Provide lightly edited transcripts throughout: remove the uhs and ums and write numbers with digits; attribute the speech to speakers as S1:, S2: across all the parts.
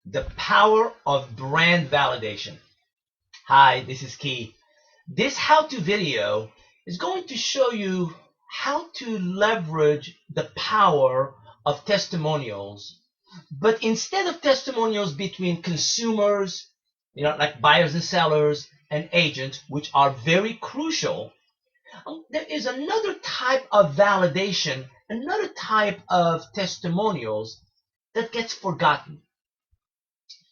S1: The power of brand validation. Hi, this is Key. This how-to video is going to show you how to leverage the power of testimonials. But instead of testimonials between consumers, like buyers and sellers and agents, which are very crucial, there is another type of validation, another type of testimonials that gets forgotten.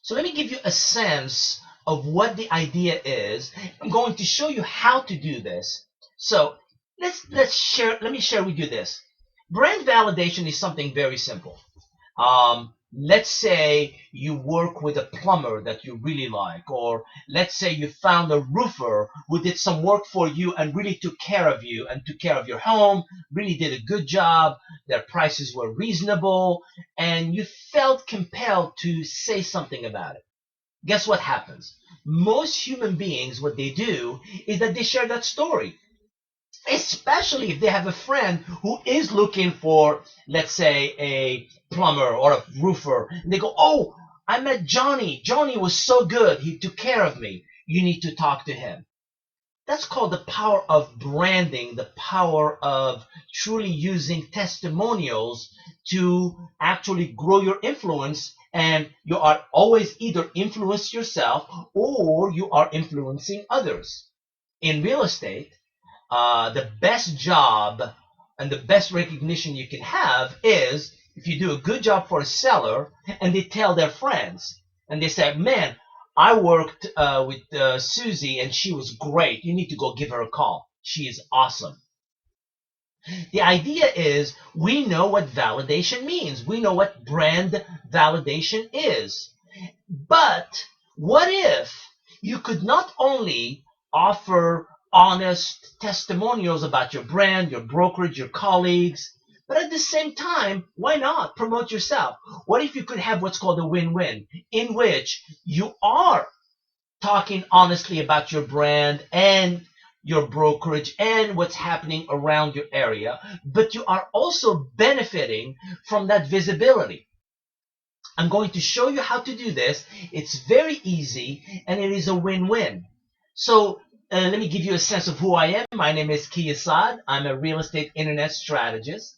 S1: So let me give you a sense of what the idea is. I'm going to show you how to do this. So let me share with you this. Brand validation is something very simple. Let's say you work with a plumber that you really like, or let's say you found a roofer who did some work for you and really took care of you and took care of your home, really did a good job, their prices were reasonable, and you felt compelled to say something about it. Guess what happens? Most human beings, what they do is that they share that story, especially if they have a friend who is looking for, let's say, a plumber or a roofer. And they go, oh, I met Johnny. Johnny was so good. He took care of me. You need to talk to him. That's called the power of branding, the power of truly using testimonials to actually grow your influence. And you are always either influence yourself or you are influencing others. In real estate, the best job and the best recognition you can have is if you do a good job for a seller and they tell their friends and they say, man, I worked with Susie and she was great. You need to go give her a call. She is awesome. The idea is we know what validation means. We know what brand validation is. But what if you could not only offer honest testimonials about your brand, your brokerage, your colleagues, but at the same time, why not promote yourself? What if you could have what's called a win-win, in which you are talking honestly about your brand and your brokerage and what's happening around your area, but you are also benefiting from that visibility. I'm going to show you how to do this. It's very easy and it is a win-win. So let me give you a sense of who I am. My name is Key Yessaad. I'm a real estate internet strategist.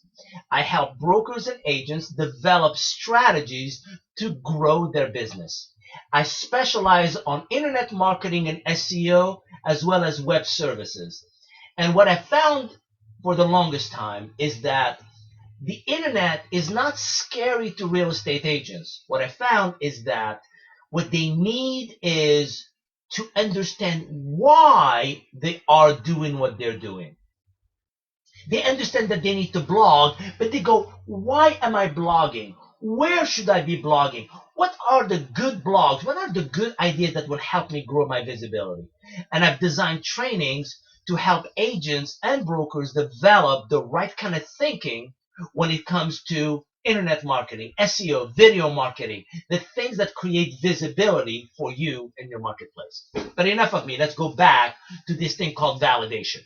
S1: I help brokers and agents develop strategies to grow their business. I specialize on internet marketing and SEO as well as web services. And what I found for the longest time is that the internet is not scary to real estate agents. What I found is that what they need is to understand why they are doing what they're doing. They understand that they need to blog, but they go, why am I blogging? Where should I be blogging? What are the good blogs? What are the good ideas that will help me grow my visibility? And I've designed trainings to help agents and brokers develop the right kind of thinking when it comes to internet marketing, SEO, video marketing, the things that create visibility for you in your marketplace. But enough of me. Let's go back to this thing called validation.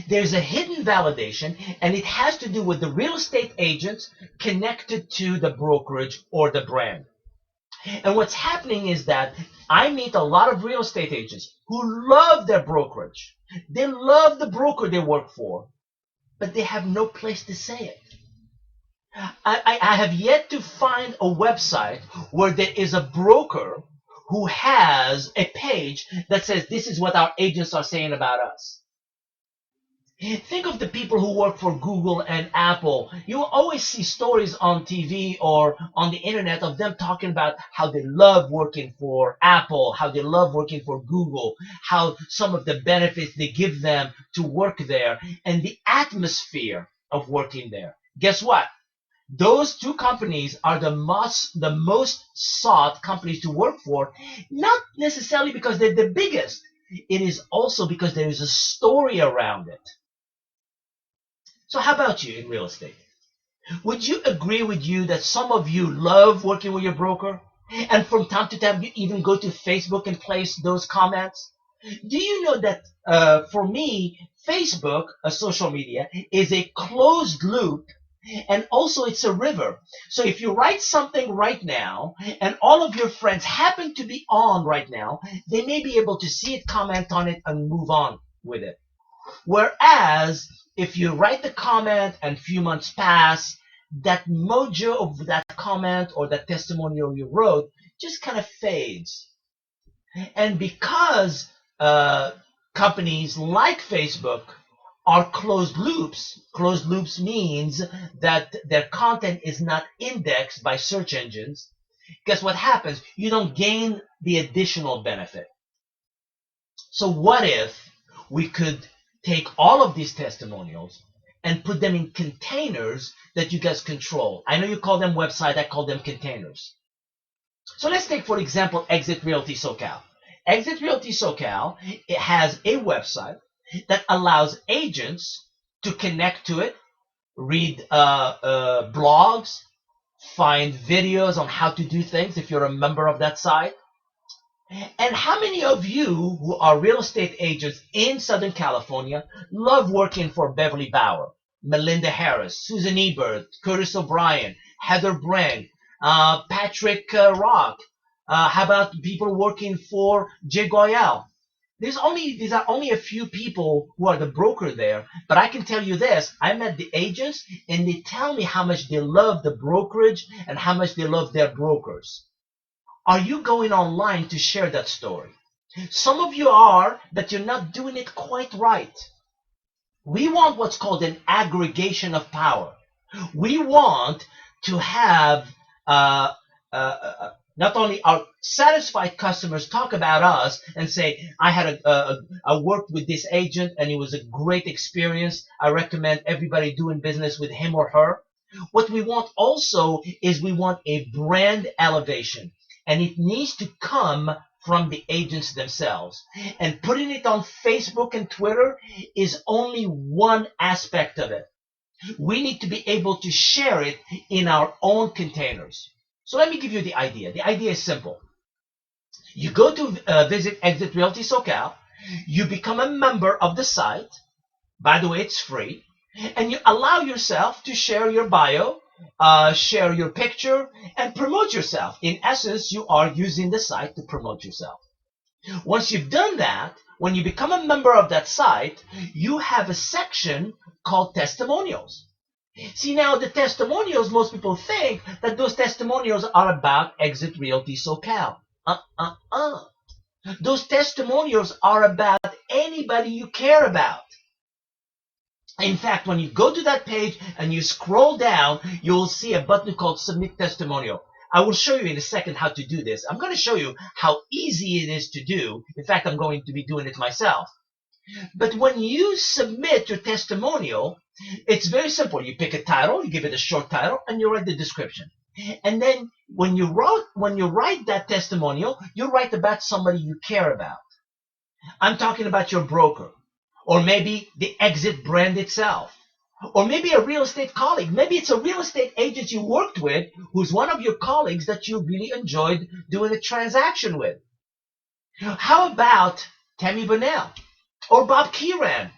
S1: There's a hidden validation, and it has to do with the real estate agents connected to the brokerage or the brand. And what's happening is that I meet a lot of real estate agents who love their brokerage. They love the broker they work for, but they have no place to say it. I have yet to find a website where there is a broker who has a page that says this is what our agents are saying about us. Think of the people who work for Google and Apple. You will always see stories on TV or on the internet of them talking about how they love working for Apple, how they love working for Google, how some of the benefits they give them to work there, and the atmosphere of working there. Guess what? Those two companies are the most sought companies to work for, not necessarily because they're the biggest. It is also because there is a story around it. So how about you in real estate? Would you agree with you that some of you love working with your broker? And from time to time, you even go to Facebook and place those comments? Do you know that for me, Facebook, social media, is a closed loop And also it's a river. So if you write something right now and all of your friends happen to be on right now, they may be able to see it, comment on it, and move on with it. Whereas if you write the comment and few months pass, that mojo of that comment or that testimonial you wrote just kind of fades. And because companies like Facebook are closed loops means that their content is not indexed by search engines. Guess what happens? You don't gain the additional benefit. So what if we could take all of these testimonials and put them in containers that you guys control? I know you call them website, I call them containers. So let's take, for example, EXIT Realty SoCal. EXIT Realty SoCal, it has a website that allows agents to connect to it, read blogs, find videos on how to do things if you're a member of that site. And how many of you who are real estate agents in Southern California love working for Beverly Bauer, Melinda Harris, Susan Ebert, Curtis O'Brien, Heather Brand, Patrick Rock? How about people working for Jay Goyal? These are only a few people who are the broker there, but I can tell you this, I met the agents and they tell me how much they love the brokerage and how much they love their brokers. Are you going online to share that story? Some of you are, but you're not doing it quite right. We want what's called an aggregation of power. We want to have not only our satisfied customers talk about us and say, I worked with this agent and it was a great experience. I recommend everybody doing business with him or her. What we want also is we want a brand elevation, and it needs to come from the agents themselves. And putting it on Facebook and Twitter is only one aspect of it. We need to be able to share it in our own containers. So let me give you the idea. The idea is simple. You go to visit EXIT Realty SoCal. You become a member of the site. By the way, it's free. And you allow yourself to share your bio, share your picture, and promote yourself. In essence, you are using the site to promote yourself. Once you've done that, when you become a member of that site, you have a section called testimonials. See, now the testimonials, most people think that those testimonials are about EXIT Realty SoCal. Those testimonials are about anybody you care about. In fact, when you go to that page and you scroll down, you'll see a button called Submit Testimonial. I will show you in a second how to do this. I'm going to show you how easy it is to do. In fact, I'm going to be doing it myself. But when you submit your testimonial, it's very simple. You pick a title, you give it a short title, and you write the description. And then when you write that testimonial, you write about somebody you care about. I'm talking about your broker, or maybe the EXIT brand itself, or maybe a real estate colleague. Maybe it's a real estate agent you worked with who's one of your colleagues that you really enjoyed doing a transaction with. How about Tammy Burnell, or Bob Kieran,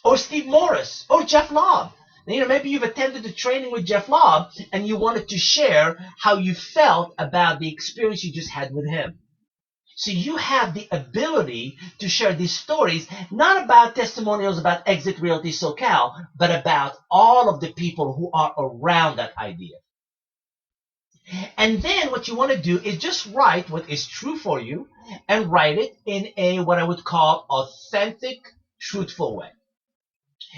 S1: or Steve Morris, or Jeff Lobb? Maybe you've attended a training with Jeff Lobb and you wanted to share how you felt about the experience you just had with him. So you have the ability to share these stories, not about testimonials about EXIT Realty SoCal, but about all of the people who are around that idea. And then what you want to do is just write what is true for you and write it in a what I would call authentic, truthful way.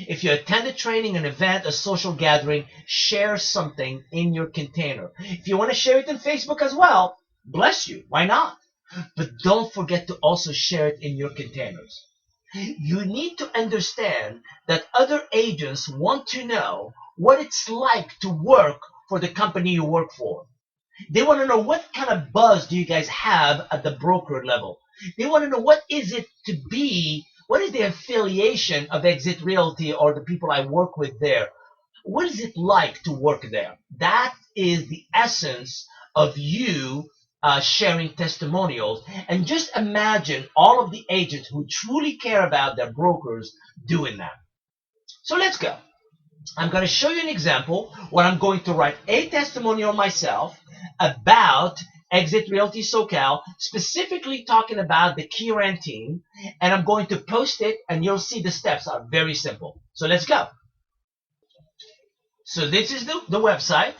S1: If you attend a training, an event, a social gathering, share something in your container. If you want to share it on Facebook as well, bless you. Why not? But don't forget to also share it in your containers. You need to understand that other agents want to know what it's like to work for the company you work for. They want to know what kind of buzz do you guys have at the broker level. They want to know what is it to be, what is the affiliation of EXIT Realty or the people I work with there. What is it like to work there? That is the essence of you sharing testimonials. And just imagine all of the agents who truly care about their brokers doing that. So let's go. I'm going to show you an example where I'm going to write a testimonial myself about EXIT Realty SoCal, specifically talking about the Key Yessaad team, and I'm going to post it, and you'll see the steps are very simple. So let's go. So this is the website,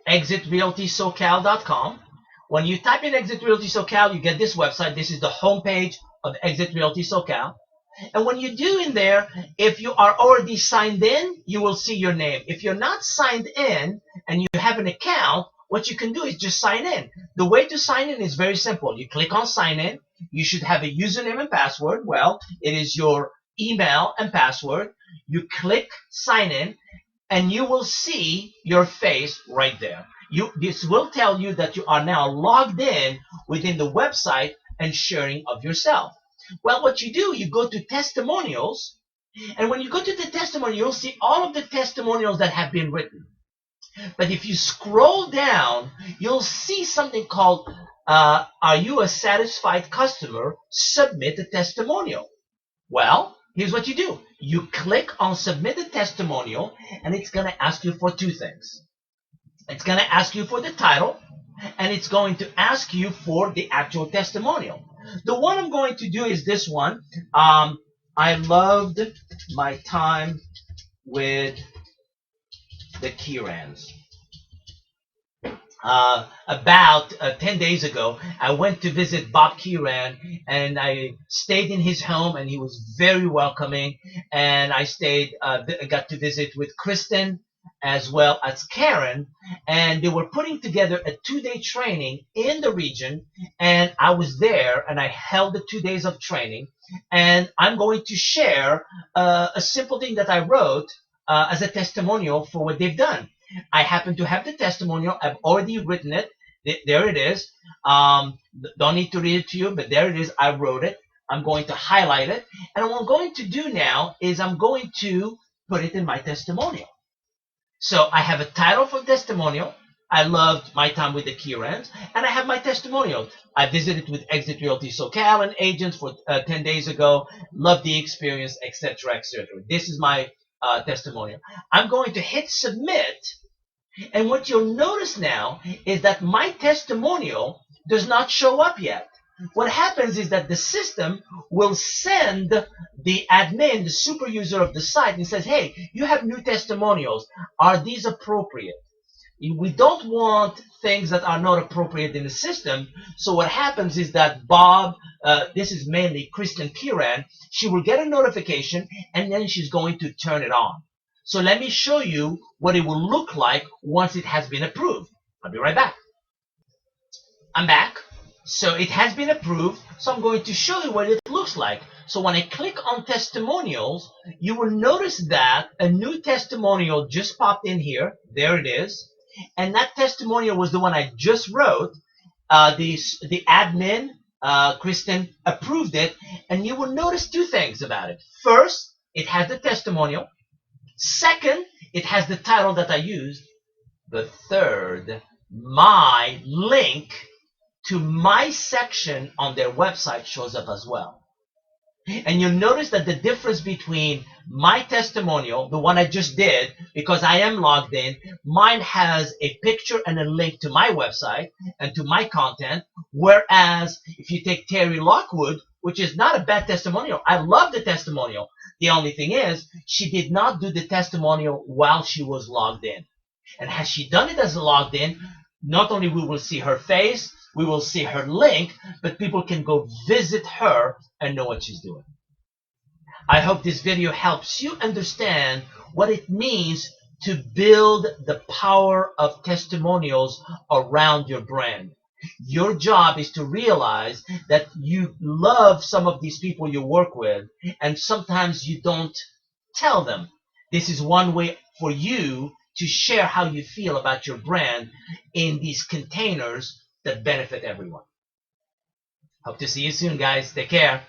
S1: EXITRealtySoCal.com. When you type in EXIT Realty SoCal, you get this website. This is the homepage of EXIT Realty SoCal. And when you do in there, if you are already signed in, you will see your name. If you're not signed in and you have an account, what you can do is just sign in. The way to sign in is very simple. You click on sign in. You should have a username and password. Well, it is your email and password. You click sign in, and you will see your face right there. This will tell you that you are now logged in within the website and sharing of yourself. Well, what you do, you go to testimonials, and when you go to the testimonial, you'll see all of the testimonials that have been written. But if you scroll down, you'll see something called, are you a satisfied customer? Submit a testimonial. Well, here's what you do. You click on submit a testimonial, and it's going to ask you for two things. It's going to ask you for the title, and it's going to ask you for the actual testimonial. The one I'm going to do is this one. I loved my time with the Key Yessaad. About 10 days ago, I went to visit Bob Key Yessaad, and I stayed in his home, and he was very welcoming. And I got to visit with Kristen as well as Karen, and they were putting together a 2-day training in the region, and I was there, and I held the 2 days of training, and I'm going to share a simple thing that I wrote as a testimonial for what they've done. I happen to have the testimonial. I've already written it. There it is. Don't need to read it to you, but there it is. I wrote it. I'm going to highlight it, and what I'm going to do now is I'm going to put it in my testimonial. So I have a title for testimonial. I loved my time with the Key Yessaad, and I have my testimonial. I visited with EXIT Realty SoCal and agents for 10 days ago. Loved the experience, etc., etc. This is my testimonial. I'm going to hit submit, and what you'll notice now is that my testimonial does not show up yet. What happens is that the system will send the admin, the super user of the site, and says, hey, you have new testimonials. Are these appropriate? We don't want things that are not appropriate in the system. So what happens is that Bob, this is mainly Kristen Key Yessaad, she will get a notification, and then she's going to turn it on. So let me show you what it will look like once it has been approved. I'll be right back. I'm back. So it has been approved, so I'm going to show you what it looks like. So when I click on testimonials, you will notice that a new testimonial just popped in here. There it is. And that testimonial was the one I just wrote. The admin, Kristen, approved it. And you will notice two things about it. First, it has the testimonial. Second, it has the title that I used. The third, my link to my section on their website shows up as well. And you'll notice that the difference between my testimonial, the one I just did, because I am logged in, mine has a picture and a link to my website and to my content, whereas if you take Terry Lockwood, which is not a bad testimonial, I love the testimonial. The only thing is, she did not do the testimonial while she was logged in. And has she done it as logged in, not only we will see her face, we will see her link, but people can go visit her and know what she's doing. I hope this video helps you understand what it means to build the power of testimonials around your brand. Your job is to realize that you love some of these people you work with, and sometimes you don't tell them. This is one way for you to share how you feel about your brand in these containers that benefit everyone. Hope to see you soon, guys. Take care.